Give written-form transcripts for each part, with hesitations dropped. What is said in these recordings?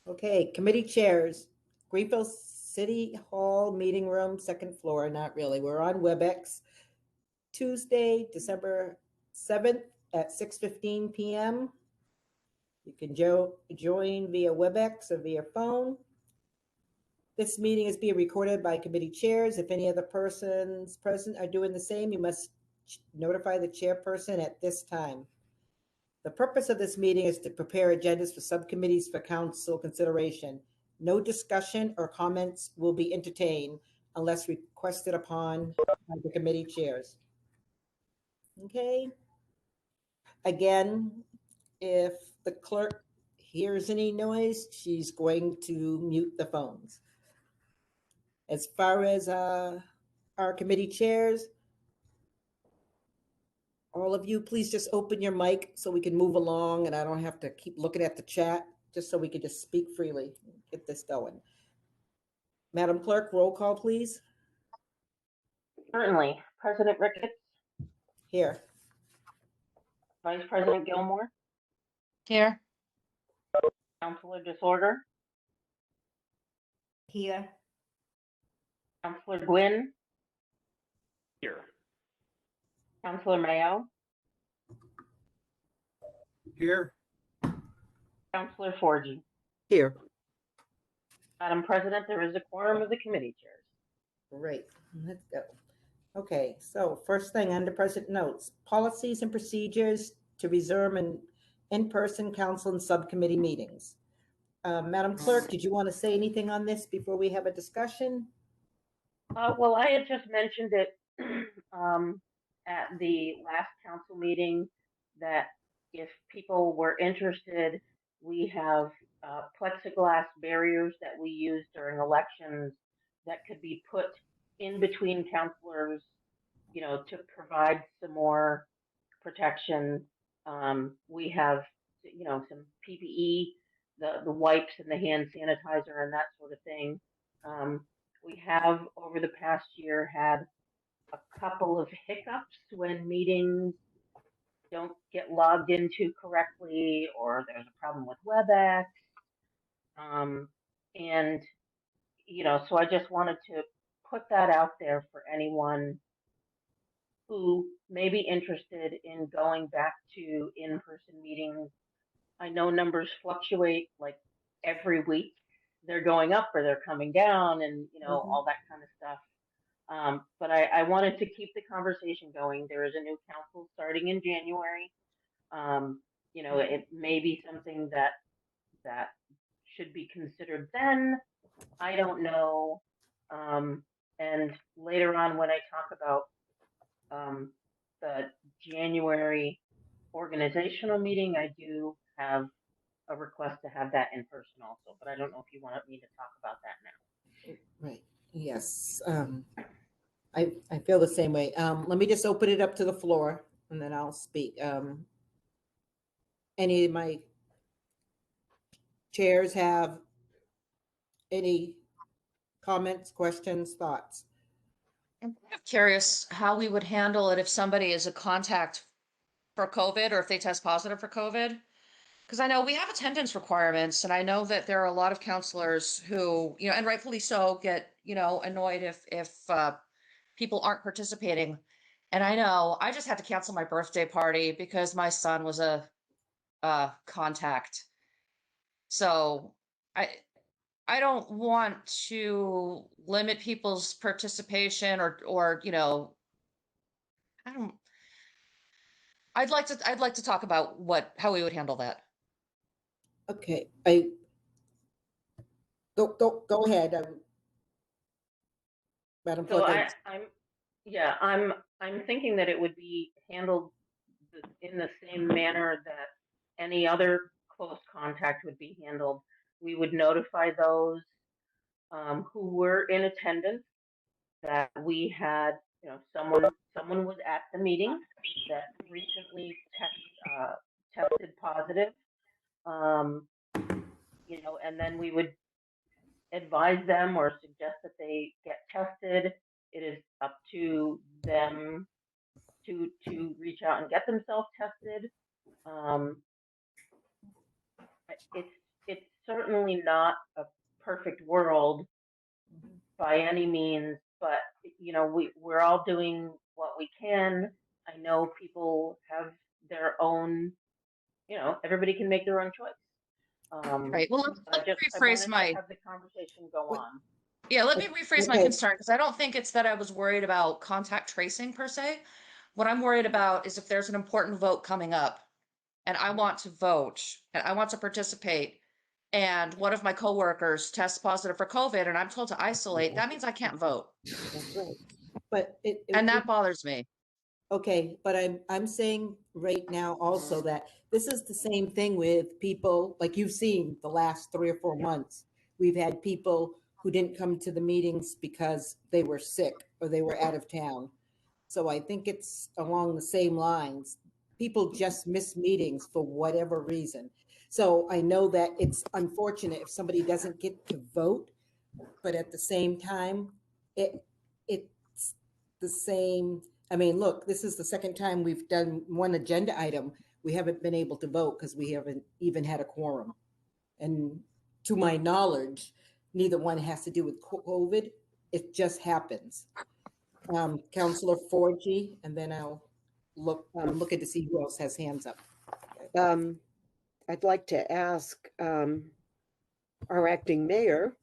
Okay, committee chairs, Greenfield City Hall Meeting Room, second floor, not really. We're on WebEx, Tuesday, December 7th at 6:15 p.m. You can join via WebEx or via phone. This meeting is being recorded by committee chairs. If any other persons present are doing the same, you must notify the chairperson at this time. The purpose of this meeting is to prepare agendas for subcommittees for council consideration. No discussion or comments will be entertained unless requested upon by the committee chairs. Okay. Again, if the clerk hears any noise, she's going to mute the phones. As far as our committee chairs, all of you, please just open your mic so we can move along and I don't have to keep looking at the chat, just so we can just speak freely, get this going. Madam Clerk, roll call, please. Certainly. President Ricketts. Here. Vice President Gilmore. Here. Councilor Disorder. Here. Councilor Gwynn. Here. Councilor Mayo. Here. Councilor Forgy. Here. Madam President, there is a quorum of the committee chairs. Great, let's go. Okay, so first thing under present notes, policies and procedures to resume in-person council and subcommittee meetings. Madam Clerk, did you want to say anything on this before we have a discussion? Well, I had just mentioned it at the last council meeting that if people were interested, we have plexiglass barriers that we use during elections that could be put in between councilors, you know, to provide some more protection. We have, you know, some PPE, the wipes and the hand sanitizer and that sort of thing. We have over the past year had a couple of hiccups when meetings don't get logged into correctly or there's a problem with WebEx. And, you know, so I just wanted to put that out there for anyone who may be interested in going back to in-person meetings. I know numbers fluctuate like every week. They're going up or they're coming down and, you know, all that kind of stuff. But I wanted to keep the conversation going. There is a new council starting in January. You know, it may be something that should be considered then. I don't know. And later on when I talk about the January organizational meeting, I do have a request to have that in person also, but I don't know if you want me to talk about that now. Right, yes. I feel the same way. Let me just open it up to the floor and then I'll speak. Any of my chairs have any comments, questions, thoughts? I'm curious how we would handle it if somebody is a contact for COVID or if they test positive for COVID. Because I know we have attendance requirements, and I know that there are a lot of counselors who, you know, and rightfully so, get, you know, annoyed if people aren't participating. And I know I just had to cancel my birthday party because my son was a contact. So I don't want to limit people's participation or you know, I don't. I'd like to talk about how we would handle that. Okay, go ahead, Madam So Clerk. I'm thinking that it would be handled in the same manner that any other close contact would be handled. We would notify those who were in attendance that we had, you know, someone was at the meeting that recently tested positive, you know, and then we would advise them or suggest that they get tested. It is up to them to reach out and get themselves tested. it's certainly not a perfect world by any means, but we're all doing what we can. I know people have their own, everybody can make their own choice. Right. Well, I let me wanted rephrase to my, have the conversation go Wait. on. yeah, let me rephrase my Okay. concern because I don't think it's that I was worried about contact tracing per se. What I'm worried about is if there's an important vote coming up and I want to vote and I want to participate and one of my coworkers tests positive for COVID and I'm told to isolate, that means I can't vote. That's right. But And that bothers me. okay, but I'm saying right now also that this is the same thing with people, like you've seen the last 3 or 4 months. We've had people who didn't come to the meetings because they were sick or they were out of town. So I think it's along the same lines. People just miss meetings for whatever reason. So I know that it's unfortunate if somebody doesn't get to vote, but at the same time, it's the same. I mean, look, this is the second time we've done one agenda item. We haven't been able to vote because we haven't even had a quorum. And to my knowledge, neither one has to do with COVID. It just happens. Councillor Forgy, and then I'll look at to see who else has hands up. I'd like to ask our acting mayor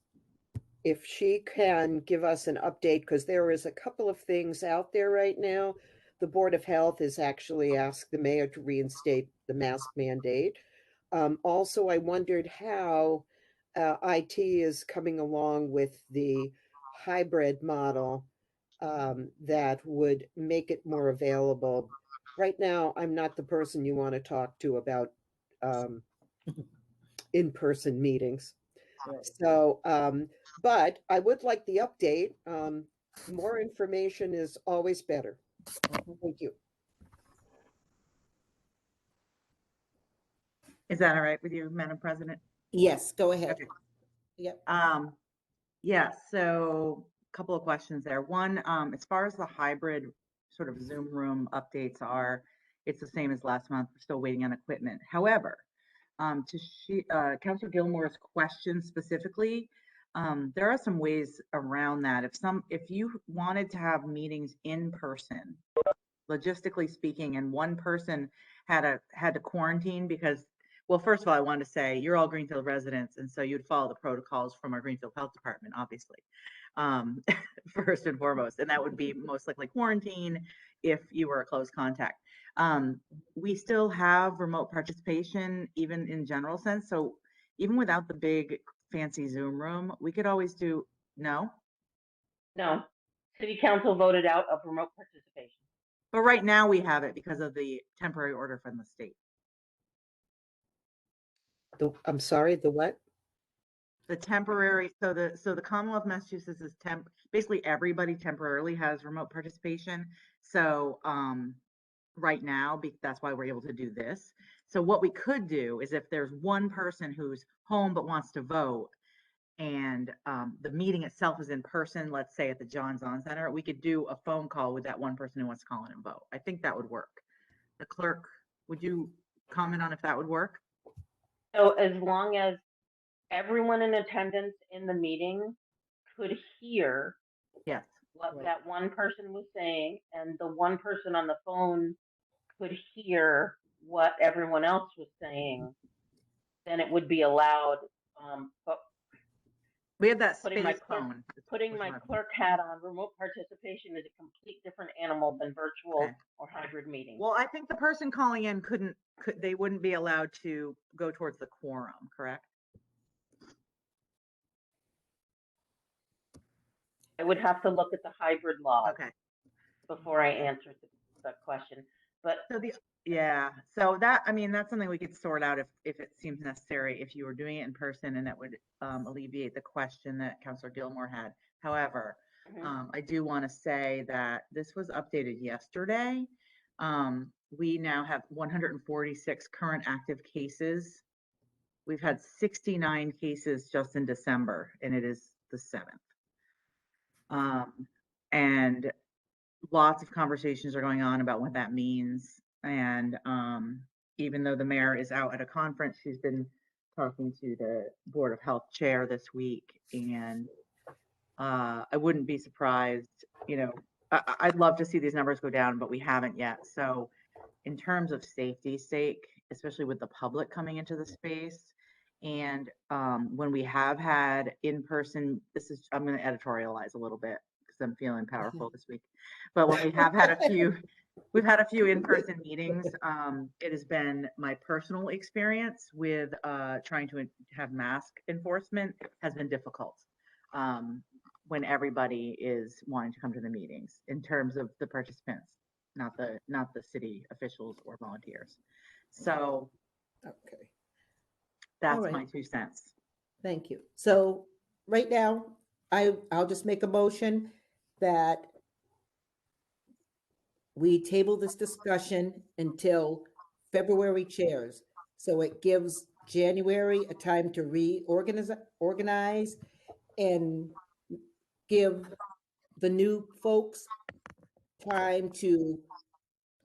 if she can give us an update, because there is a couple of things out there right now. The Board of Health has actually asked the mayor to reinstate the mask mandate. Also, I wondered how IT is coming along with the hybrid model that would make it more available. Right now, I'm not the person you want to talk to about in-person meetings. Right. So, but I would like the update. More information is always better. Thank you. Is that all right with you, Madam President? Yes, go ahead. Okay. Yep. Yeah, so a couple of questions there. One, as far as the hybrid sort of Zoom room updates are, it's the same as last month. We're still waiting on equipment. However, to Councilor Gilmore's question specifically, there are some ways around that. If you wanted to have meetings in person, logistically speaking, and one person had to quarantine because, well, first of all, I wanted to say you're all Greenfield residents, and so you'd follow the protocols from our Greenfield Health Department, obviously, first and foremost, and that would be most likely quarantine if you were a close contact. We still have remote participation, even in general sense. So even without the big fancy Zoom room, we could always do no. City council voted out of remote participation. But right now we have it because of the temporary order from the state. I'm sorry, the what? The temporary, so the Commonwealth of Massachusetts is basically everybody temporarily has remote participation. So right now, that's why we're able to do this. So what we could do is if there's one person who's home but wants to vote and the meeting itself is in person, let's say at the John Zahn Center, we could do a phone call with that one person who wants to call in and vote. I think that would work. The clerk, would you comment on if that would work? So as long as everyone in attendance in the meeting could hear Yes. what Right. that one person was saying, and the one person on the phone could hear what everyone else was saying, then it would be allowed. But We have that putting my space phone. clerk hat on, remote participation is a complete different animal than virtual Okay. or hybrid meetings. Well, I think the person calling in they wouldn't be allowed to go towards the quorum, correct? I would have to look at the hybrid law Okay. before I answered the question. But So that, I mean, that's something we could sort out if it seems necessary, if you were doing it in person, and that would alleviate the question that Councilor Gilmore had. However, I do want to say that this was updated yesterday. We now have 146 current active cases. We've had 69 cases just in December, and it is the 7th. And lots of conversations are going on about what that means. And even though the mayor is out at a conference, she's been talking to the Board of Health chair this week, and I wouldn't be surprised, I'd love to see these numbers go down, but we haven't yet. So in terms of safety's sake, especially with the public coming into the space, and when we have had in-person, I'm going to editorialize a little bit because I'm feeling powerful this week, but when we have had we've had a few in-person meetings, it has been my personal experience with trying to have mask enforcement has been difficult when everybody is wanting to come to the meetings in terms of the participants, not the city officials or volunteers. So Okay. that's All right. my 2 cents. Thank you. So right now, I'll just make a motion that we table this discussion until February chairs. So it gives January a time to organize and give the new folks time to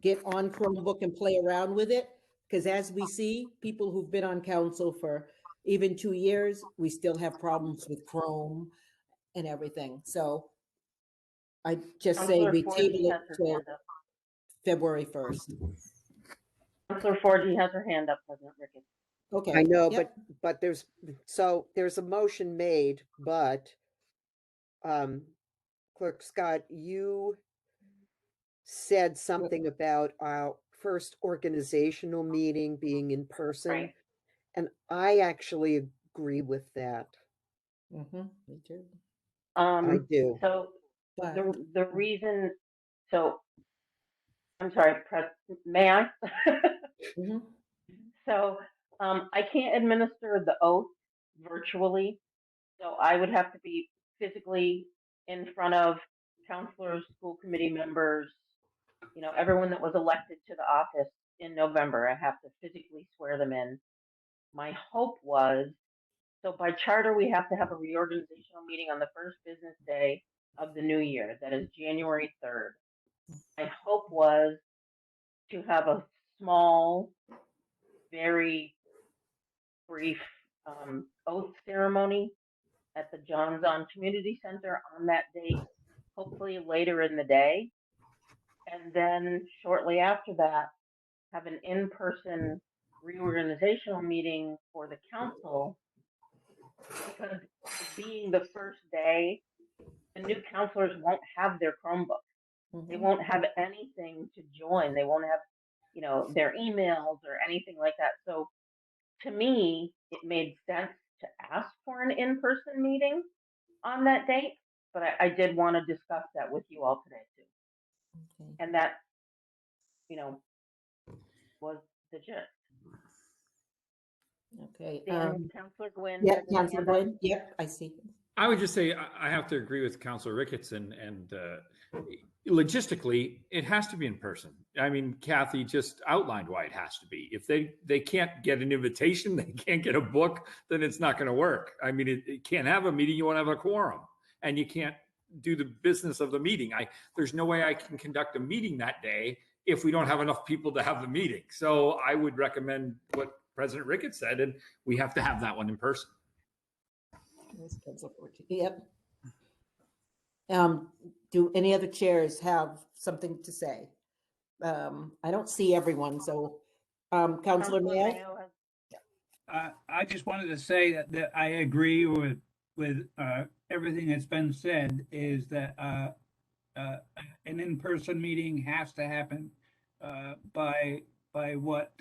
get on Chromebook and play around with it. Because as we see, people who've been on council for even 2 years, we still have problems with Chrome and everything. So I just say Councilor we Forgy table it has her till hand up. February 1st. Councilor Forgy has her hand up, President Ricketts. Okay. I know, Yep. but there's a motion made, but Clerk Scott, you said something about our first organizational meeting being in person, Right. and I actually agree with that. Mhm, me too. I do. So But the reason, so I'm sorry, may I? mhm, So I can't administer the oath virtually. So I would have to be physically in front of counselors, school committee members, everyone that was elected to the office in November. I have to physically swear them in. My hope was, so by charter, we have to have a reorganizational meeting on the first business day of the new year. That is January 3rd. My hope was to have a small, very brief oath ceremony at the John Zahn Community Center on that date, hopefully later in the day. And then shortly after that, have an in-person reorganizational meeting for the council, because being the first day, the new counselors won't have their Chromebook. They mhm. won't have anything to join. They won't have, their emails or anything like that. So to me, it made sense to ask for an in-person meeting on that date, but I did want to discuss that with you all today too. Okay. And that, was the gist. Okay. Dan, Councilor Gwynn Yeah, has his Councilor hand up. Glenn. Yep, I see. I would just say I have to agree with Councilor Ricketts and logistically, it has to be in person. I mean, Kathy just outlined why it has to be. If they can't get an invitation, they can't get a book, then it's not going to work. I mean, it can't have a meeting, you won't have a quorum, and you can't do the business of the meeting. There's no way I can conduct a meeting that day if we don't have enough people to have the meeting. So I would recommend what President Ricketts said, and we have to have that one in person. Yes, Councilor Forty. Yep. Do any other chairs have something to say? I don't see everyone, so Councilor Councilor Mayo? Mayo has I just wanted to say that I agree with everything that's been said, is that an in-person meeting has to happen by what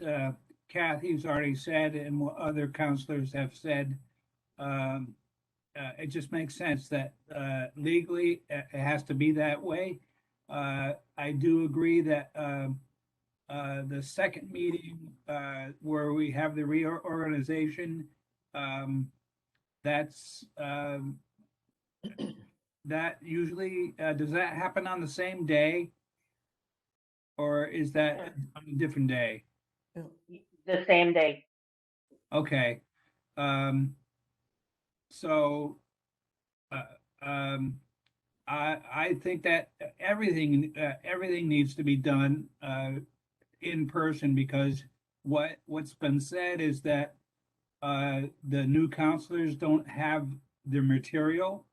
Kathy's already said and what other counselors have said. It just makes sense that legally it has to be that way. I do agree that the second meeting where we have the reorganization, that's that usually does that happen on the same day, or is that on a different day? the same day. Okay. So I think that everything needs to be done in person, because what's been said is that the new counselors don't have their material,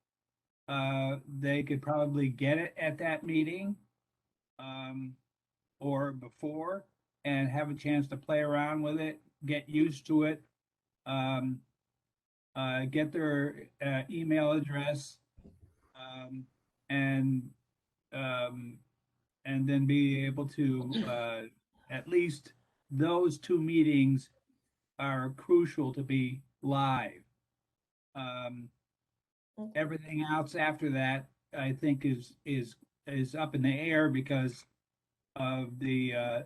they could probably get it at that meeting, or before, and have a chance to play around with it, get used to it, get their email address, and then be able to at least those two meetings are crucial to be live. Everything else after that, I think, is up in the air because of the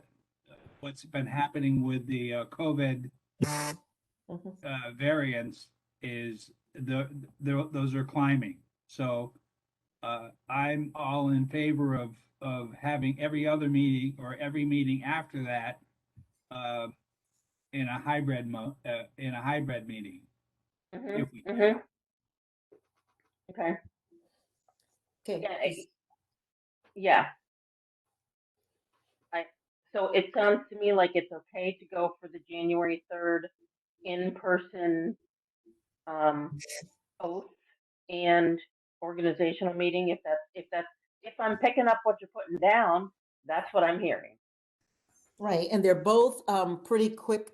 what's been happening with the COVID variants. Is those are climbing. So I'm all in favor of having every other meeting or every meeting after that in a hybrid meeting. Mhm, If we can. mhm. Okay, Okay. yeah, yeah. So it sounds to me like it's okay to go for the January 3rd in-person oath and organizational meeting, if I'm picking up what you're putting down, that's what I'm hearing. Right, and they're both pretty quick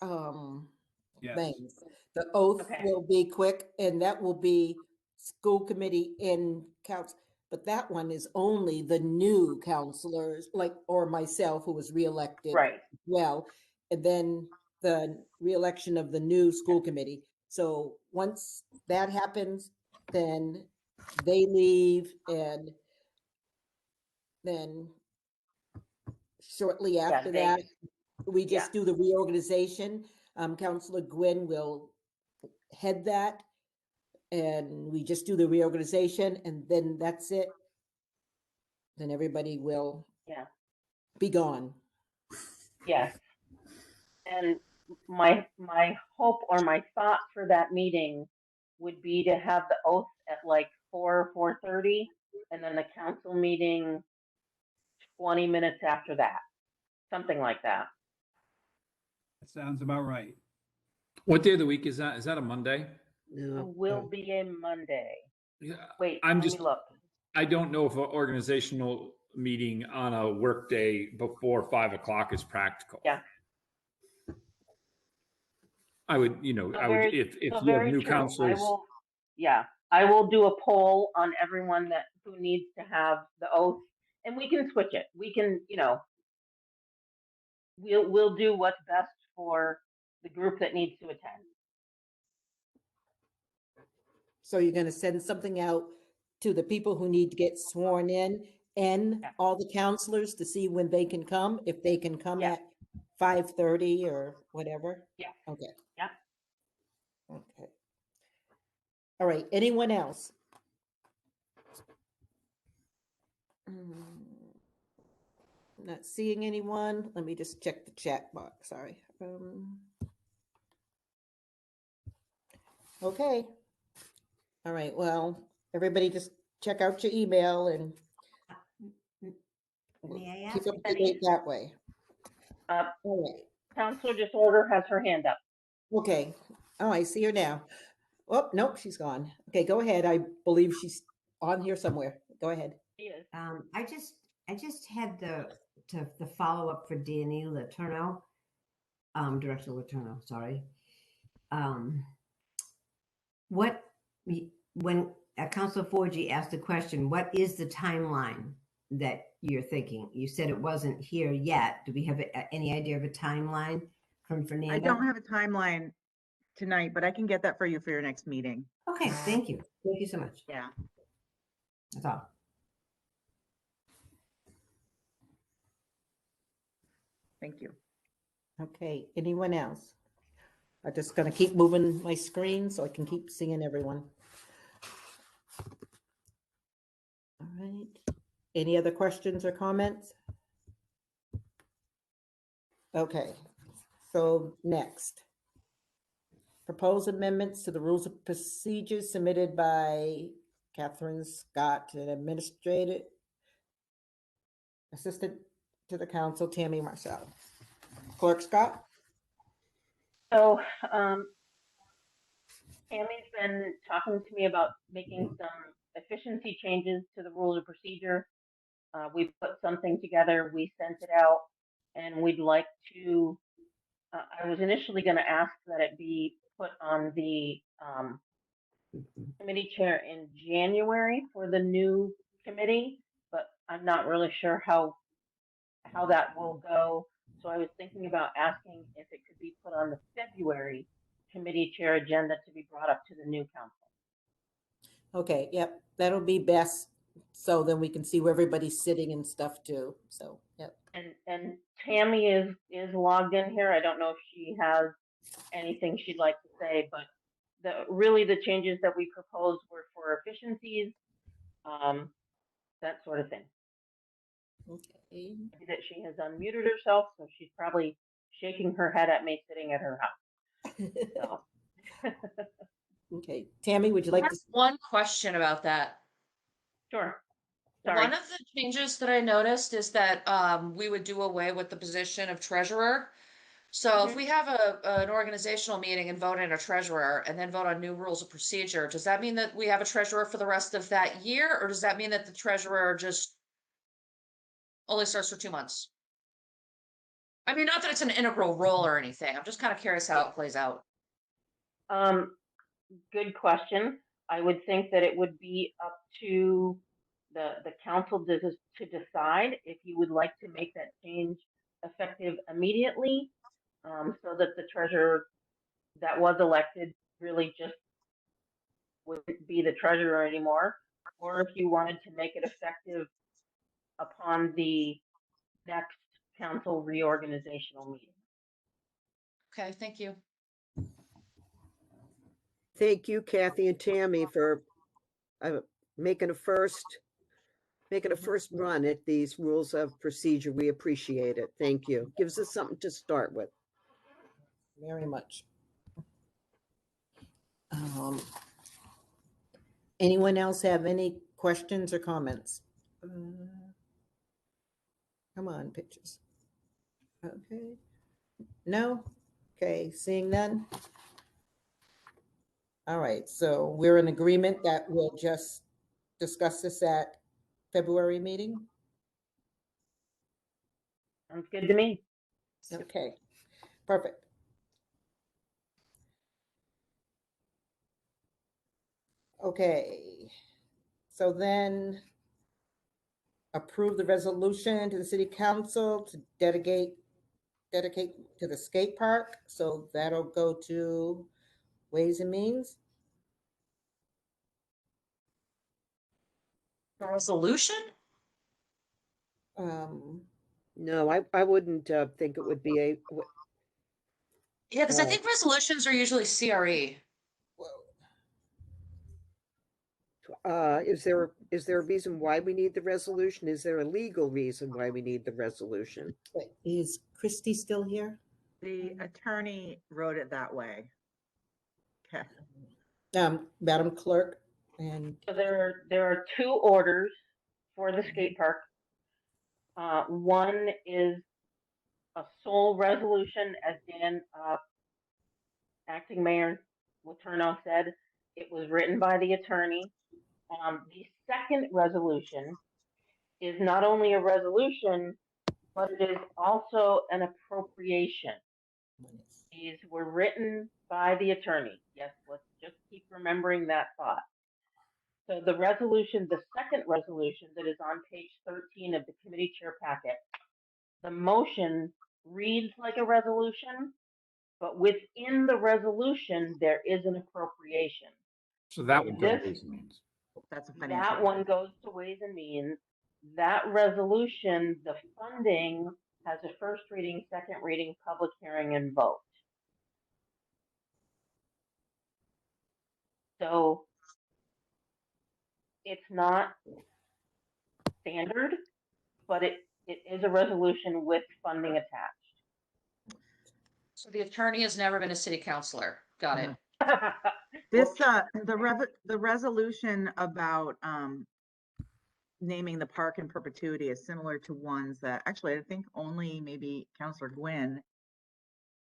Yes. things. The oath Okay. will be quick, and that will be school committee in counts. But that one is only the new counselors, like, or myself, who was reelected. Right. Well, and then the reelection of the new school committee. So once that happens, then they leave, and then shortly Yeah, after that, we yeah. just do the reorganization. Counselor Gwynn will head that, and we just do the reorganization, and then that's it. Then everybody will Yeah. be gone. Yes. And my hope or my thought for that meeting would be to have the oath at like 4:30, and then the council meeting 20 minutes after that, something like that. That sounds about right. What day of the week is that? Is that a Monday? No. Will be a Monday. Yeah, Wait, I'm let just, me look. I don't know if an organizational meeting on a work day before 5 o'clock is practical. Yeah. I would, So I would, very, if so you have very new true. counselors. I will do a poll on everyone who needs to have the oath, and we can switch it. We can, we'll do what's best for the group that needs to attend. So you're gonna send something out to the people who need to get sworn in and Yeah. all the counselors to see when they can come, if they can come Yeah. at 5:30 or whatever? Yeah. Okay. Yeah. Okay. All right, anyone else? Not seeing anyone. Let me just check the chat box, sorry. Okay. All right, well, everybody just check out your email and we'll May I keep ask? up to date that way. All right, Counselor Disorder has her hand up. okay. Oh, I see her now. Oh, nope, she's gone. Okay, go ahead. I believe she's on here somewhere. Go ahead. She is. I just had the follow up for Danny Letourneau, Director Letourneau, sorry. When Council 4G asked the question, what is the timeline that you're thinking? You said it wasn't here yet. Do we have any idea of a timeline from Fernanda? I don't have a timeline tonight, but I can get that for you for your next meeting. Okay, thank you. Thank you so much. Yeah. That's all. Thank you. Okay, anyone else? I'm just gonna keep moving my screen so I can keep seeing everyone. All right. Any other questions or comments? Okay, so next. Proposed amendments to the rules of procedures submitted by Catherine Scott, an administrative assistant to the council, Tammy Marcel. Clerk Scott? So, Tammy's been talking to me about making some efficiency changes to the rules of procedure. We put something together, we sent it out, and we'd like to. I was initially going to ask that it be put on the committee chair in January for the new committee, but I'm not really sure how that will go. So I was thinking about asking if it could be put on the February committee chair agenda to be brought up to the new council. Okay, yep, that'll be best. So then we can see where everybody's sitting and stuff too. So, yep. And Tammy is logged in here. I don't know if she has anything she'd like to say, but the changes that we proposed were for efficiencies, that sort of thing. Okay. That she has unmuted herself, so she's probably shaking her head at me sitting at her house. So. Okay, Tammy, would you like to? One question about that. Sure. Sorry. One of the changes that I noticed is that we would do away with the position of treasurer. So if we have an organizational meeting and vote in a treasurer and then vote on new rules of procedure, does that mean that we have a treasurer for the rest of that year? Or does that mean that the treasurer just only starts for 2 months? I mean, not that it's an integral role or anything. I'm just kind of curious how it plays out. Good question. I would think that it would be up to the council to decide if you would like to make that change effective immediately, so that the treasurer that was elected really just wouldn't be the treasurer anymore, or if you wanted to make it effective upon the next council reorganizational meeting. Okay, thank you. Thank you, Kathy and Tammy, for making a first run at these rules of procedure. We appreciate it. Thank you. Gives us something to start with. Very much. Anyone else have any questions or comments? Come on, pictures. Okay. No? Okay, seeing none? All right, so we're in agreement that we'll just discuss this at February meeting? Sounds good to me. Okay, perfect. Okay, so then approve the resolution to the city council to dedicate to the skate park. So that'll go to Ways and Means. The resolution? No, I wouldn't think it would be a. Yeah, because I think resolutions are usually CRE. Is there a reason why we need the resolution? Is there a legal reason why we need the resolution? Is Christy still here? The attorney wrote it that way. Okay. Madam Clerk, and So there are two orders for the skate park. One is a sole resolution, as Dan, acting mayor Letourneau said. It was written by the attorney. The second resolution is not only a resolution, but it is also an appropriation. These were written by the attorney. Yes, let's just keep remembering that thought. So the resolution, the second resolution that is on page 13 of the committee chair packet, the motion reads like a resolution, but within the resolution, there is an appropriation. So that would go to Ways and Means. That's a financial. That one goes to Ways and Means. That resolution, the funding has a first reading, second reading, public hearing, and vote. So it's not standard, but it is a resolution with funding attached. So the attorney has never been a city councilor. Got it. This the resolution about naming the park in perpetuity is similar to ones that actually I think only maybe Councilor Gwynn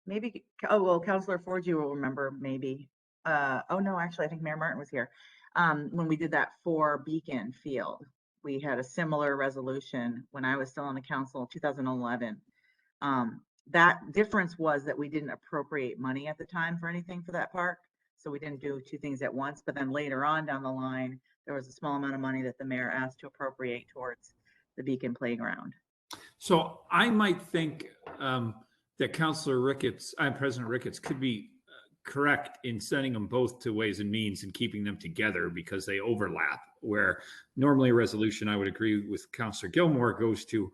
maybe, oh, well, Counselor Forgy will remember maybe. Oh, no, actually, I think Mayor Martin was here. When we did that for Beacon Field, we had a similar resolution when I was still on the council, 2011. That difference was that we didn't appropriate money at the time for anything for that park. So we didn't do two things at once, but then later on down the line, there was a small amount of money that the mayor asked to appropriate towards the Beacon Playground. So I might think that Councilor Ricketts, President Ricketts could be correct in sending them both to Ways and Means and keeping them together because they overlap. Where normally a resolution, I would agree with Councilor Gilmore, goes to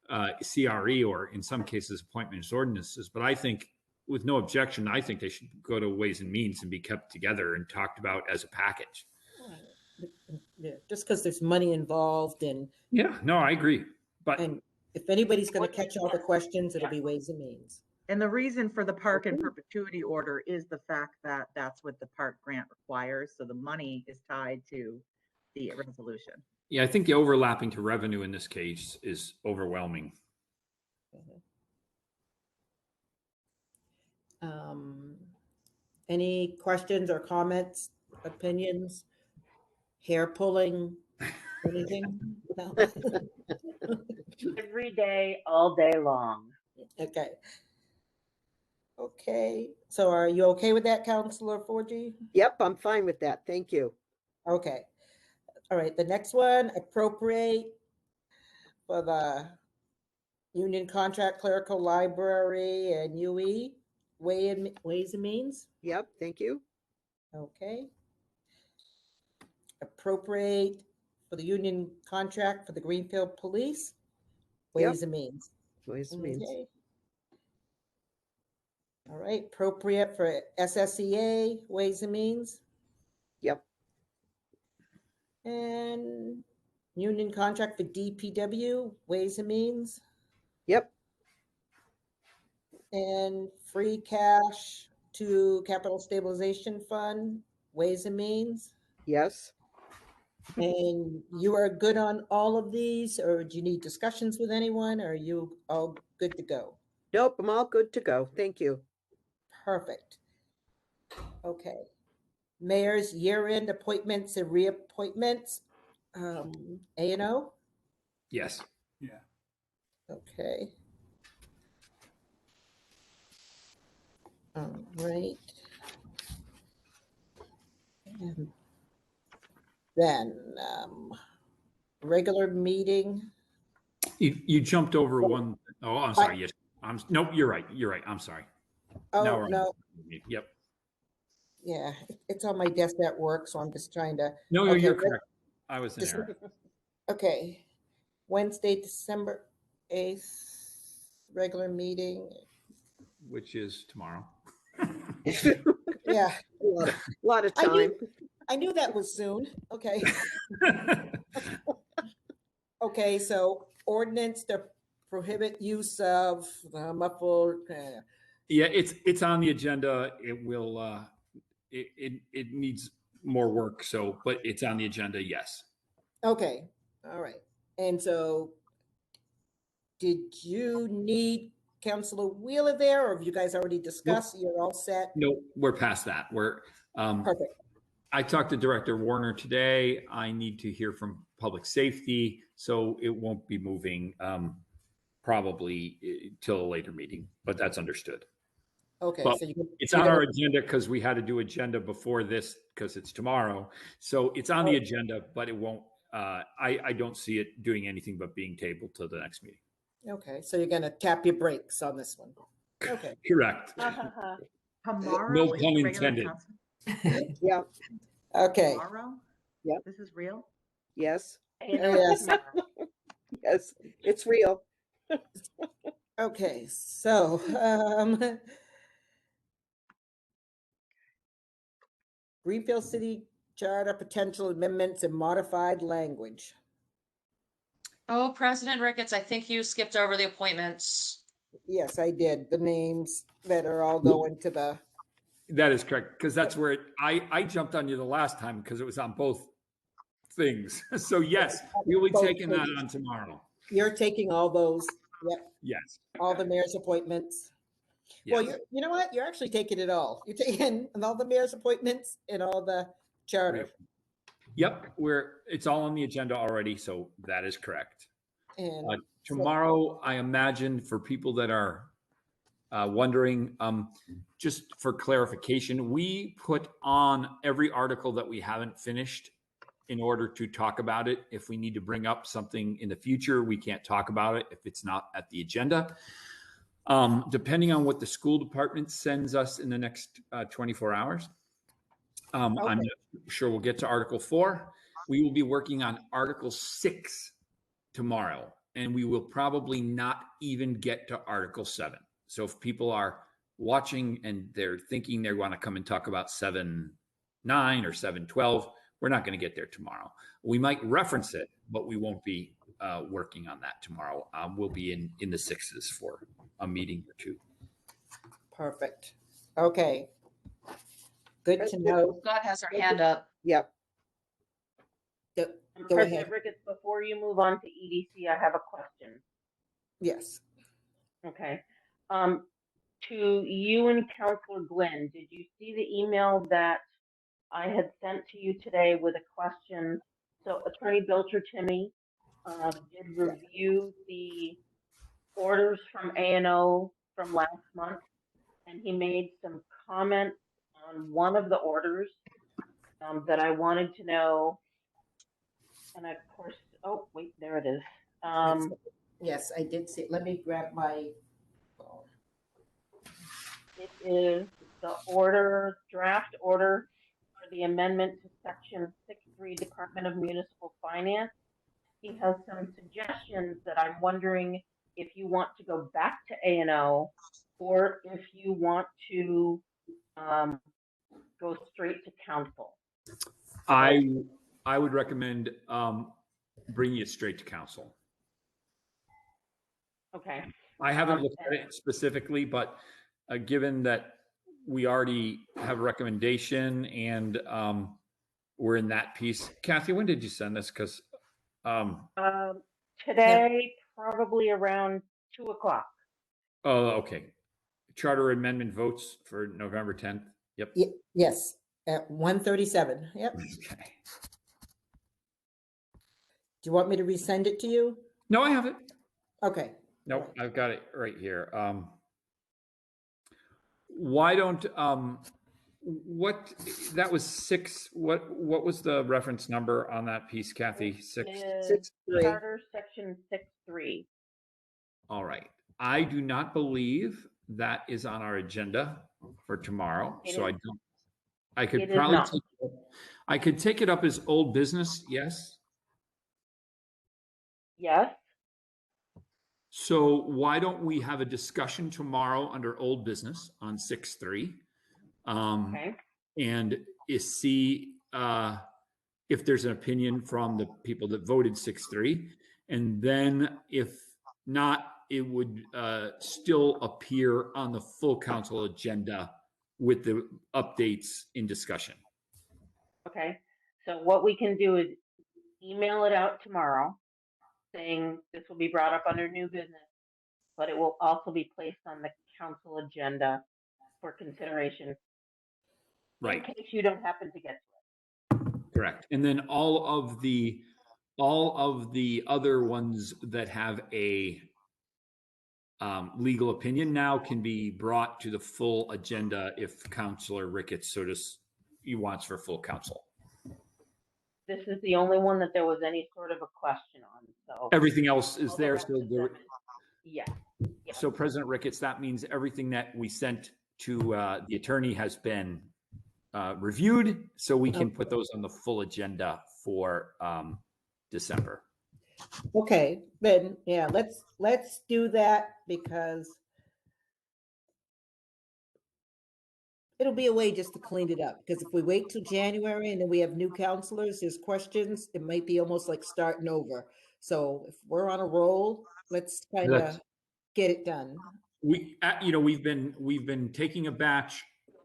CRE or in some cases appointments ordinances. But I think with no objection, I think they should go to Ways and Means and be kept together and talked about as a package. Yeah, just because there's money involved and Yeah, no, I agree. But if anybody's going to catch all the questions, it'll be Ways and Means. And the reason for the park in perpetuity order is the fact that that's what the park grant requires. So the money is tied to the resolution. yeah, I think the overlapping to revenue in this case is overwhelming. Any questions or comments, opinions, hair pulling, anything? No? Every day, all day long. Okay. Okay, so are you okay with that, Councilor Forgy? Yep, I'm fine with that. Thank you. Okay. All right, the next one, appropriate for the union contract clerical library and UE, Ways and Means. Yep, thank you. Okay. Appropriate for the union contract for the Greenfield Police, Yep. Ways and Means. Ways and Means. Okay. All right, appropriate for SSEA, Ways and Means. Yep. And union contract for DPW, Ways and Means. Yep. And free cash to Capital Stabilization Fund, Ways and Means. Yes. And you are good on all of these, or do you need discussions with anyone? Or are you all good to go? Nope, I'm all good to go. Thank you. Perfect. Okay. Mayor's year-end appointments and reappointments. A&O? Yes. Yeah. Okay. All right. And then regular meeting. You jumped over one. Oh, I'm sorry. Yes. Nope, you're right. You're right. I'm sorry. Now Oh, we're on. no. Yep. Yeah, it's on my desk at work, so I'm just trying to. No, Okay, you're correct. I was in Just- error. Okay. Wednesday, December 8th, regular meeting. Which is tomorrow. Yeah, A lot of I knew- time. I knew that was soon. Okay. Okay, so ordinance to prohibit use of muffled. Yeah, it's on the agenda. It will. It needs more work. So, but it's on the agenda. Yes. Okay, all right. And so, did you need Councilor Wheeler there, or have you guys already discussed? You're all set? No, we're past that. We're. Perfect. I talked to Director Warner today. I need to hear from Public Safety, so it won't be moving probably till a later meeting, but that's understood. Okay, Well, so you can. It's on our agenda because we had to do agenda before this because it's tomorrow. So it's on the agenda, but it won't, I don't see it doing anything but being tabled to the next meeting. Okay, so you're gonna tap your brakes on this one. Okay, Correct. Tomorrow. No is the pun regular intended. council? Yeah. okay. Tomorrow? Yep. This is real? Yes. Yes. Yes. It's real. Okay, so, Greenfield City Charter potential amendments and modified language. Oh, President Ricketts, I think you skipped over the appointments. Yes, I did. The names that are all going to the, That is correct, because that's where I jumped on you the last time because it was on both things. So yes, we will be Both taking that things. on tomorrow. you're taking all those, yep, Yes. all the mayor's appointments. Well, Yes. you know what? You're actually taking it all. You're taking all the mayor's appointments and all the charter. Yep, it's all on the agenda already, so that is correct. And so- Tomorrow, I imagine for people that are wondering, just for clarification, we put on every article that we haven't finished in order to talk about it. If we need to bring up something in the future, we can't talk about it if it's not at the agenda. Depending on what the school department sends us in the next 24 hours, I'm not sure we'll get to Article 4. We will be working on Article 6 tomorrow, and we will probably not even get to Article 7. So if people are watching and they're thinking they want to come and talk about 7.9 or 7.12, we're not going to get there tomorrow. We might reference it, but we won't be working on that tomorrow. We'll be in the 6s for a meeting or two. Perfect. Okay. Good to know. Scott has her hand up. Yep. Go President ahead. Ricketts, before you move on to EDC, I have a question. Yes. Okay. To you and Councilor Glenn, did you see the email that I had sent to you today with a question? So Attorney Belcher-Timmy did review the orders from A&O from last month, and he made some comments on one of the orders that I wanted to know. And of course, oh, wait, there it is. Yes, I did see. Let me grab my phone. It is the draft order for the amendment to Section 6.3 Department of Municipal Finance. He has some suggestions that I'm wondering if you want to go back to A&O or if you want to go straight to council. I would recommend bringing it straight to council. Okay. I haven't looked at it specifically, but given that we already have a recommendation and we're in that piece. Kathy, when did you send this? Because today, probably around 2:00. oh, okay. Charter amendment votes for November 10th. Yep. Yes, at 1:37. Yep. Okay. Do you want me to resend it to you? No, I have it. Okay. Nope, I've got it right here. Why don't what that was 6? What was the reference number on that piece, Kathy? 6. Is Charter Section 6.3. All right. I do not believe that is on our agenda for tomorrow, so I don't. I could probably I could take it up as old business. Yes. Yes. So why don't we have a discussion tomorrow under old business on 6.3? Okay. And see if there's an opinion from the people that voted 6.3. And then if not, it would still appear on the full council agenda with the updates in discussion. Okay. So what we can do is email it out tomorrow saying this will be brought up under new business, but it will also be placed on the council agenda for consideration. Right. In case you don't happen to get to it. Correct. And then all of the other ones that have a legal opinion now can be brought to the full agenda if Councilor Ricketts he wants for full council. This is the only one that there was any sort of a question on. So everything else is there still. Yeah. So President Ricketts, that means everything that we sent to the attorney has been reviewed, so we can put those on the full agenda for December. Okay, then yeah, let's do that because it'll be a way just to clean it up. Because if we wait till January and then we have new counselors, there's questions, it might be almost like starting over. So if we're on a roll, let's kind of get it done. We've been taking a batch,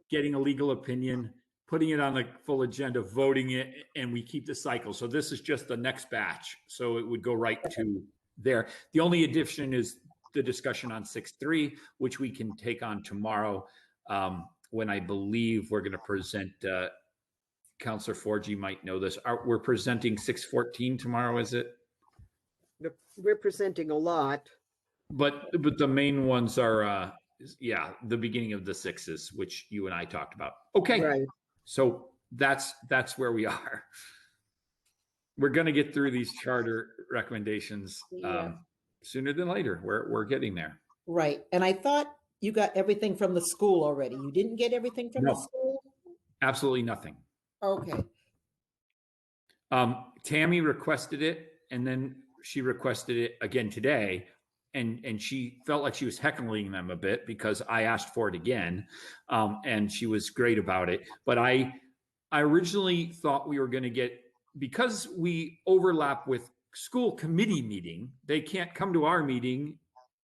getting a legal opinion, putting it on the full agenda, voting it, and we keep the cycle. So this is just the next batch. So it would go right to there. The only addition is the discussion on 6.3, which we can take on tomorrow, when I believe we're going to present, Counselor Forgy might know this. We're presenting 6.14 tomorrow, is it? We're presenting a lot. But the main ones are, yeah, the beginning of the sixes, which you and I talked about. Okay. Right. So that's where we are. We're going to get through these charter recommendations sooner than later. We're getting there. Right. And I thought you got everything from the school already. You didn't get everything from the No. school? Absolutely nothing. Okay. Tammy requested it, and then she requested it again today, and she felt like she was heckling them a bit because I asked for it again, and she was great about it. But I originally thought we were going to get, because we overlap with school committee meeting, they can't come to our meeting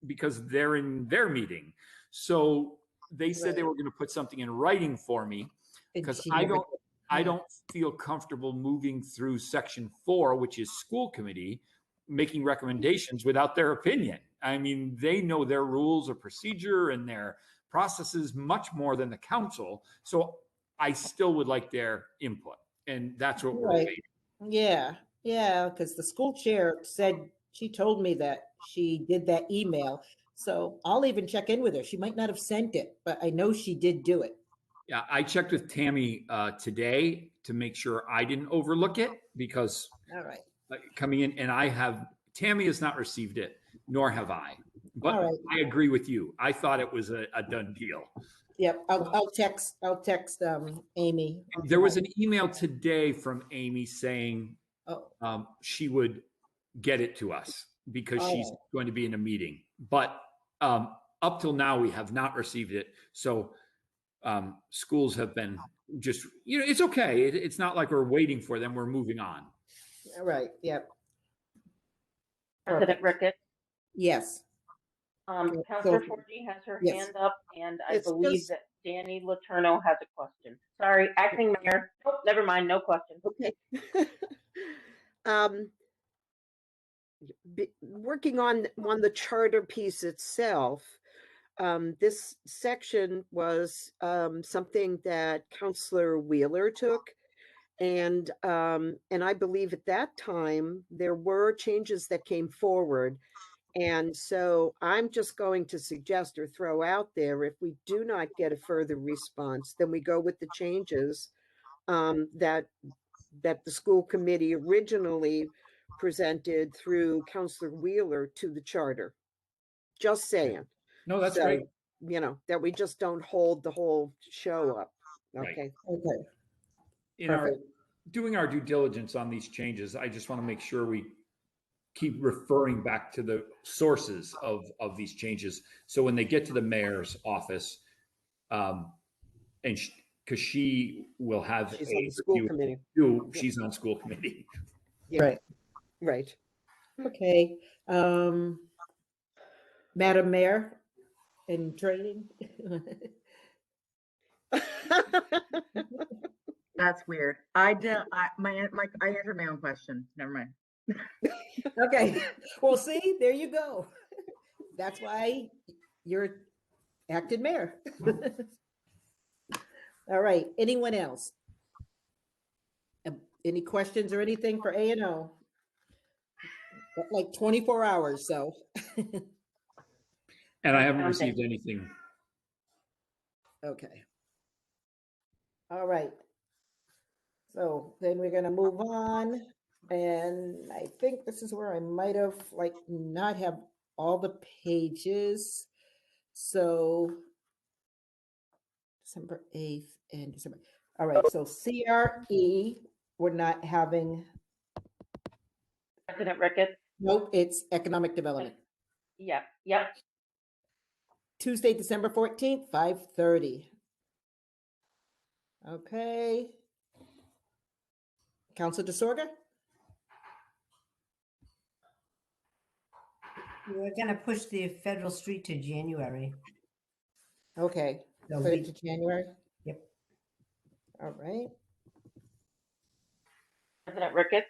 because they're in their meeting. So they said they were going to put something in writing for me, because I don't feel comfortable moving through section 4, which is school committee, making recommendations without their opinion. I mean, they know their rules of procedure and their processes much more than the council. So I still would like their input. And that's what we're waiting. Yeah. Yeah. Because the school chair said, she told me that she did that email. So I'll even check in with her. She might not have sent it, but I know she did do it. Yeah, I checked with Tammy today to make sure I didn't overlook it, because All right. coming in, and Tammy has not received it, nor have I. But All right. I agree with you. I thought it was a done deal. Yep. I'll text Amy. There was an email today from Amy saying she would get it to us because she's going to be in a meeting. But up till now, we have not received it. So schools have been just, it's okay. It's not like we're waiting for them. We're moving on. All right. Yep. President Ricketts, Yes. Councilor Forgy has her hand up, and I believe that Danny Letourneau has a question. Sorry, acting mayor. Oh, never mind, no question. Okay. Working on the charter piece itself, this section was something that Councillor Wheeler took, and I believe at that time there were changes that came forward. And so I'm just going to suggest or throw out there, if we do not get a further response, then we go with the changes that the school committee originally presented through Councillor Wheeler to the charter. Just saying. No, that's great. That we just don't hold the whole show up. Okay. Right. Okay. Doing our due diligence on these changes, I just want to make sure we keep referring back to the sources of these changes. So when they get to the mayor's office, and because she will have She's on the school committee. She's on school committee. Yeah. Right. Okay. Madam Mayor in training. That's weird. I answered my own question. Never mind. Okay. Well, see, there you go. That's why you're acting mayor. All right. Anyone else? Any questions or anything for A&O? Got like 24 hours, so. And I haven't received anything. Okay. All right. So then we're gonna move on. And I think this is where I might have not have all the pages. So December 8th and December. All right, so CRE, we're not having. President Ricketts? Nope, it's economic development. Yep. Tuesday, December 14th, 5:30. Okay. Councilor DeSorga? We're going to push the federal street to January. Okay, So put it to January? Yep. All right, President Ricketts?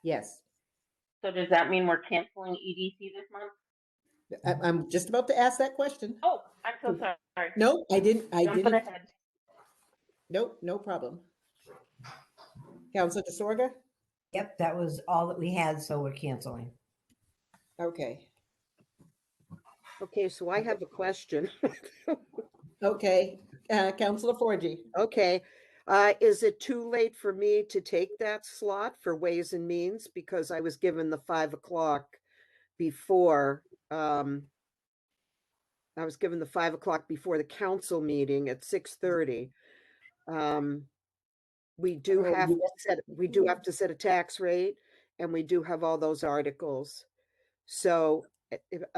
yes. So does that mean we're canceling EDC this month? I'm just about to ask that question. Oh, I'm so sorry. No, I didn't. Jumping ahead. Nope, no problem. Counselor DeSorga? Yep, that was all that we had, so we're canceling. Okay. Okay, so I have a question. Okay. Counselor Forgy? Okay, is it too late for me to take that slot for Ways and Means? Because I was given the 5 o'clock before, I was given the 5 o'clock before the council meeting at 6:30. We do Oh, have you- to set, we do have to set a tax rate, and we do have all those articles. So,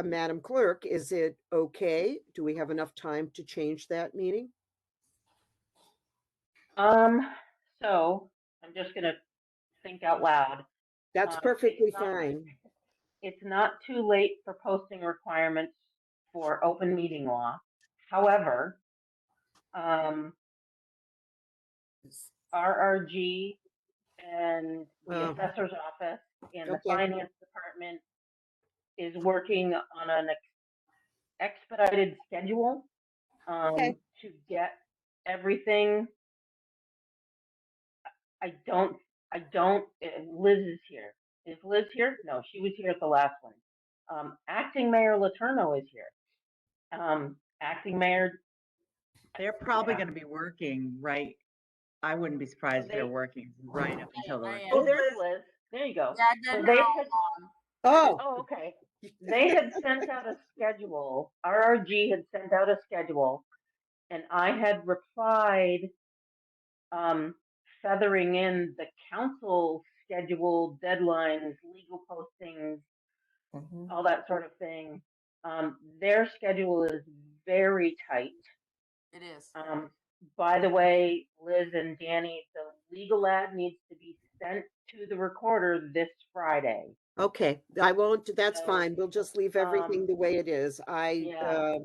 Madam Clerk, is it okay? Do we have enough time to change that meeting? So I'm just gonna think out loud. That's It's perfectly not- fine. It's not too late for posting requirements for open meeting law. However, RRG and the Oh. assessor's office and the Okay. finance department is working on an expedited schedule Okay. to get everything. Liz is here. Is Liz here? No, she was here at the last one. Acting Mayor Letourneau is here. Acting Mayor. They're probably Yeah. going to be working, right? I wouldn't be surprised if they're working right up until the. Oh, there's Liz. There you go. Yeah, So no, they no. had, Oh, okay. They had sent out a schedule. RRG had sent out a schedule, and I had replied, feathering in the council schedule, deadlines, legal postings, Mhm. all that sort of thing. Their schedule is very tight. It is. By the way, Liz and Danny, the legal ad needs to be sent to the recorder this Friday. okay. I won't, that's So, fine. We'll just leave everything the way it is. Yeah.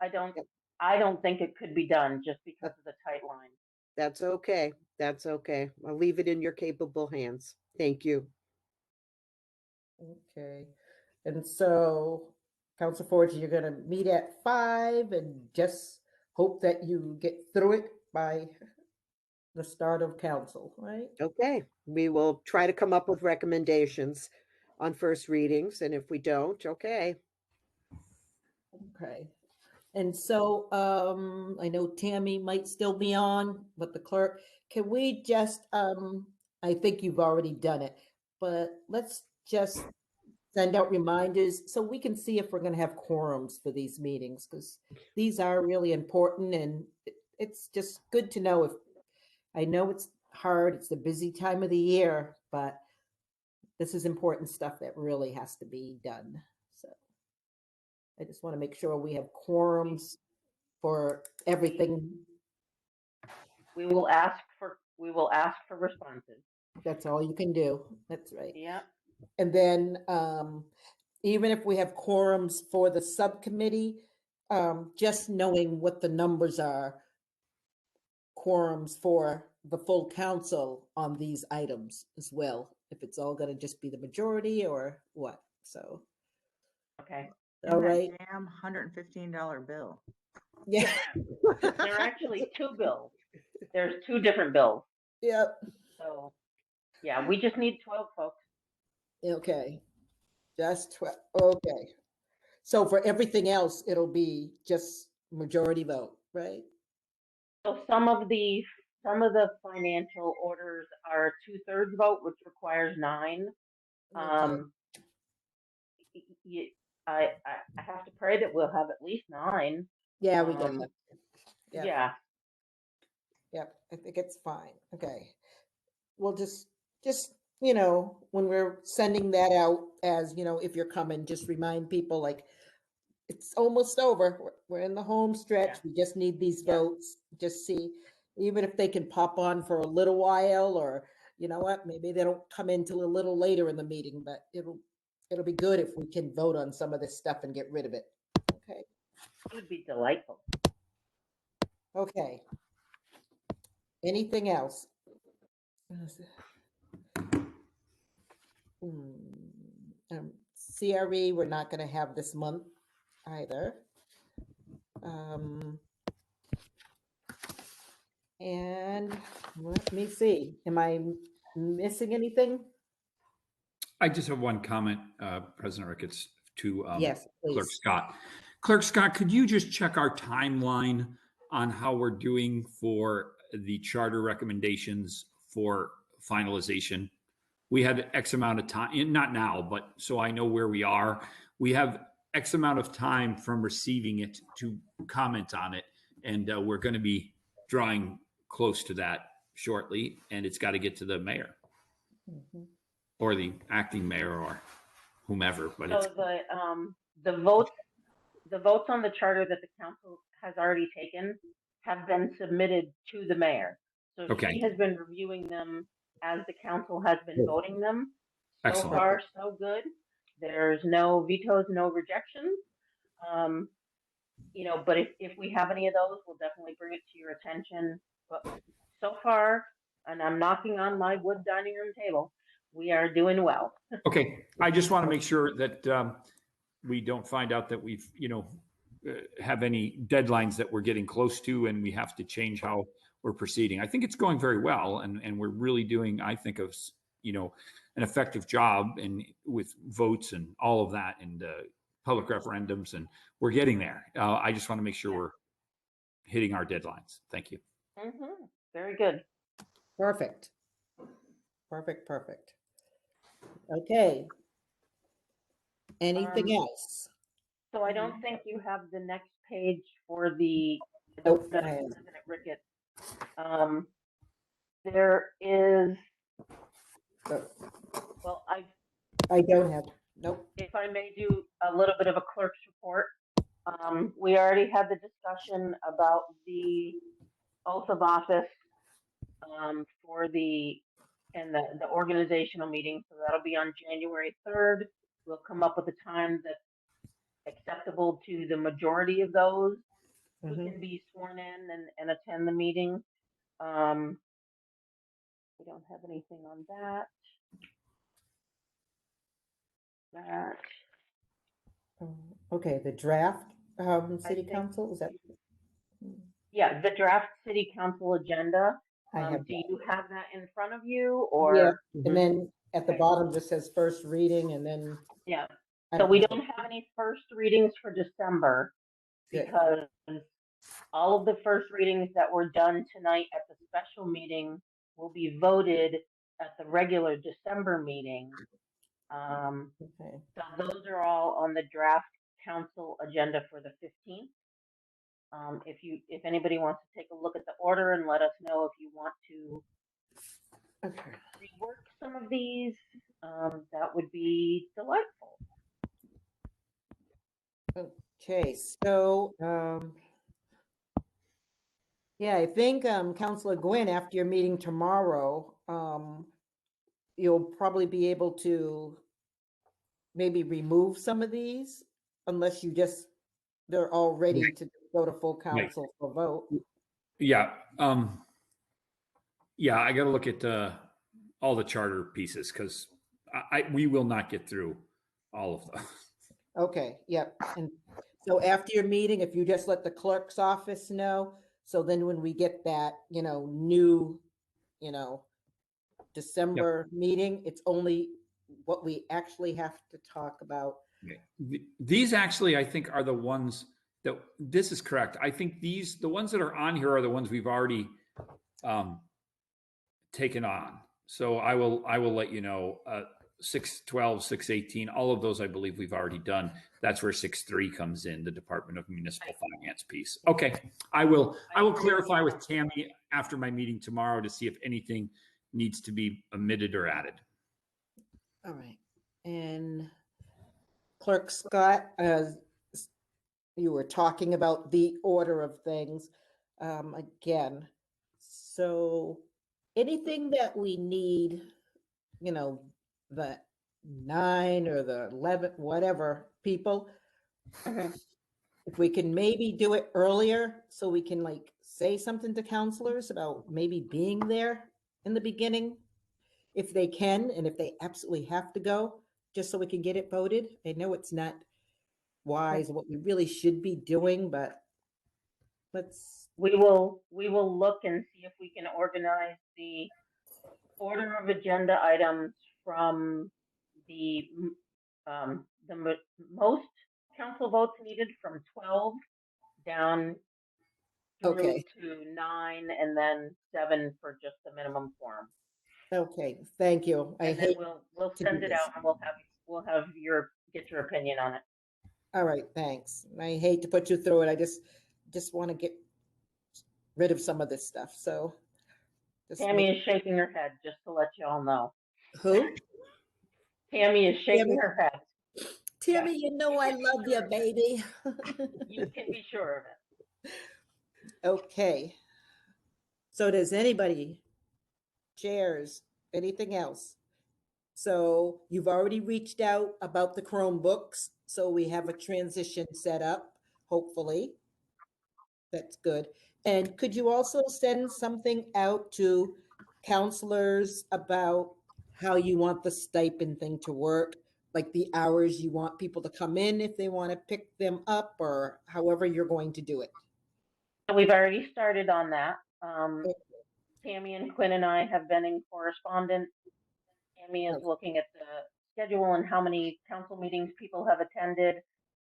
I don't think it could be done just because of the tight line. That's okay. That's okay. I'll leave it in your capable hands. Thank you. Okay. And so, Counselor Forgy, you're gonna meet at 5 and just hope that you get through it by the start of council, right? Okay, we will try to come up with recommendations on first readings, and if we don't, okay. Okay. And so, I know Tammy might still be on, but the clerk, can we just, I think you've already done it, but let's just send out reminders so we can see if we're gonna have quorums for these meetings, because these are really important, and it's just good to know if, I know it's hard, it's a busy time of the year, but this is important stuff that really has to be done, so. I just want to make sure we have quorums for everything. We will ask for responses. That's all you can do. That's right. Yeah. And then even if we have quorums for the subcommittee, just knowing what the numbers are, quorums for the full council on these items as well, if it's all going to just be the majority or what. So, Okay. all right. Damn $115 bill. Yeah. There are actually two bills. There's two different bills. Yep. So, yeah, we just need 12 folks. Okay. Just 12. Okay. So for everything else, it'll be just majority vote, right? So some of the financial orders are 2/3 vote, which requires 9. Okay. I have to pray that we'll have at least 9. Yeah, we got Um, that. Yeah. Yeah. Yep, I think it's fine. Okay. We'll just, when we're sending that out as, if you're coming, just remind people like, it's almost over. We're in the home stretch. Yeah. We just need these Yeah. votes. Just see, even if they can pop on for a little while, or you know what, maybe they don't come in till a little later in the meeting, but it'll be good if we can vote on some of this stuff and get rid of it. Okay. It would be delightful. Okay. Anything else? CRE, we're not going to have this month either. And let me see, am I missing anything? I just have one comment, President Ricketts, to Yes, Clerk please. Scott. Clerk Scott, could you just check our timeline on how we're doing for the charter recommendations for finalization? We had X amount of time, not now, but so I know where we are. We have X amount of time from receiving it to comment on it. And we're going to be drawing close to that shortly. And it's got to get to the mayor or the acting mayor or whomever. But So the votes on the charter that the council has already taken have been submitted to the mayor. So Okay. she has been reviewing them as the council has been voting them. So Excellent. far, so good. There's no vetoes, no rejections. But if we have any of those, we'll definitely bring it to your attention. But so far, and I'm knocking on my wood dining room table, we are doing well. Okay. I just want to make sure that we don't find out that we've, have any deadlines that we're getting close to and we have to change how we're proceeding. I think it's going very well. And we're really doing, I think, an effective job and with votes and all of that and public referendums, and we're getting there. I just want to make sure we're hitting our deadlines. Thank you. Mm-hmm. Very good. Perfect. Okay. Anything else? So I don't think you have the next page for the Nope. President Ricketts. There is, well, I don't have, nope. if I may do a little bit of a clerk's report. We already had the discussion about the oath of office for the organizational meeting. So that'll be on January 3rd. We'll come up with a time that's acceptable to the majority of those who can be sworn in and attend the meeting. We don't have anything on that. Okay, the draft city council, is that? Yeah, the draft city council agenda. I have Do you have that in front of you, Yeah, or? and then at the Okay. bottom just says first reading and then. Yeah, I so we know. don't have any first readings for December Good. because all of the first readings that were done tonight at the special meeting will be voted at the regular December meeting. Okay. So those are all on the draft council agenda for the 15th. If anybody wants to take a look at the order and let us know if you want to Okay. rework some of these, that would be delightful. Okay, so yeah, I think Councilor Gwynn, after your meeting tomorrow, you'll probably be able to maybe remove some of these unless they're all ready to go to full council for vote. Yeah. Yeah, I got to look at all the charter pieces because we will not get through all of them. Okay, yep. And so after your meeting, if you just let the clerk's office know, so then when we get that, new, December meeting, it's only what we actually have to talk about. These actually, I think, are the ones that, this is correct. I think the ones that are on here are the ones we've already taken on. So I will let you know, 612, 618, all of those I believe we've already done. That's where 6.3 comes in, the Department of Municipal Finance piece. Okay, I will clarify with Tammy after my meeting tomorrow to see if anything needs to be omitted or added. All right. And Clerk Scott, you were talking about the order of things again. So anything that we need, the 9 or the 11, whatever people, if we can maybe do it earlier so we can say something to counselors about maybe being there in the beginning, if they can, and if they absolutely have to go, just so we can get it voted. I know it's not wise, what we really should be doing, but let's, We will look and see if we can organize the order of agenda items from the most council votes needed from 12 down through Okay. to 9, and then 7 for just the minimum quorum. okay, thank you. I And then hate, we'll to send do it this. out, and we'll have get your opinion on it. all right, thanks. I hate to put you through it. I just want to get rid of some of this stuff, so. just Tammy make- is shaking her head, just to let you all know. Who? Tammy is shaking Tammy? her head. Timmy, you know I love you, baby. You can be sure of it. Okay. So does anybody, chairs, anything else? So you've already reached out about the Chromebooks, so we have a transition set up, hopefully. That's good. And could you also send something out to counselors about how you want the stipend thing to work? Like the hours you want people to come in if they want to pick them up, or however you're going to do it? We've already started on that. Tammy and Quinn and I have been in correspondence. Tammy is Okay. looking at the schedule and how many council meetings people have attended.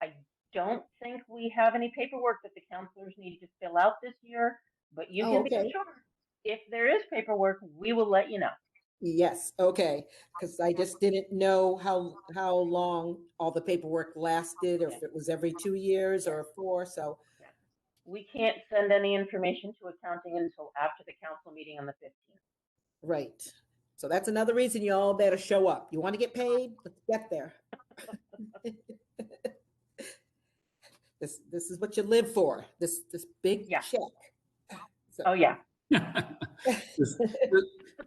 I don't think we have any paperwork that the counselors need to fill out this year, but you Oh, can be okay. sure if there is paperwork, we will let you know. Yes, okay, because I just didn't know how long all the paperwork lasted, or if it was every 2 years or 4, so, We can't send any information to accounting until after the council meeting on the 15th. right. So that's another reason you all better show up. You want to get paid? Let's get there. This is what you live for, this big Yeah. check. So- Oh, yeah. Does,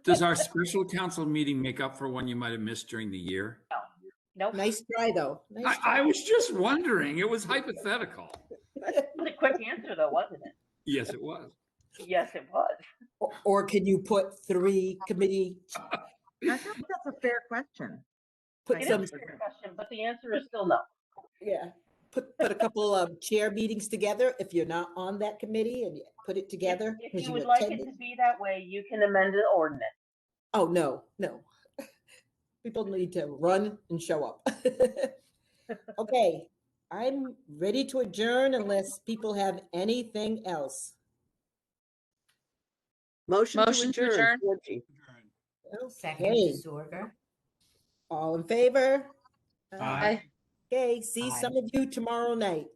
does our special council meeting make up for one you might have missed during the year? Nope. Nice try, though. Nice I try. was just wondering. It was hypothetical. It was a quick answer, though, wasn't it? Yes, it was. Yes, it was. Or can you put 3 committee, I think that's a fair question. put I It some, is a fair question, but the answer is still no. yeah, put a couple of chair meetings together if you're not on that committee, and you put it together. If 'cause you would like it attended. to be that way, you can amend the ordinance. Oh, no. People need to run and show up. Okay, I'm ready to adjourn unless people have anything else. Motion to Motion to adjourn. adjourn. Georgie. Second, Okay, Mrs. Sorger. all in favor? Aye. Okay, see Aye. some of you tomorrow night.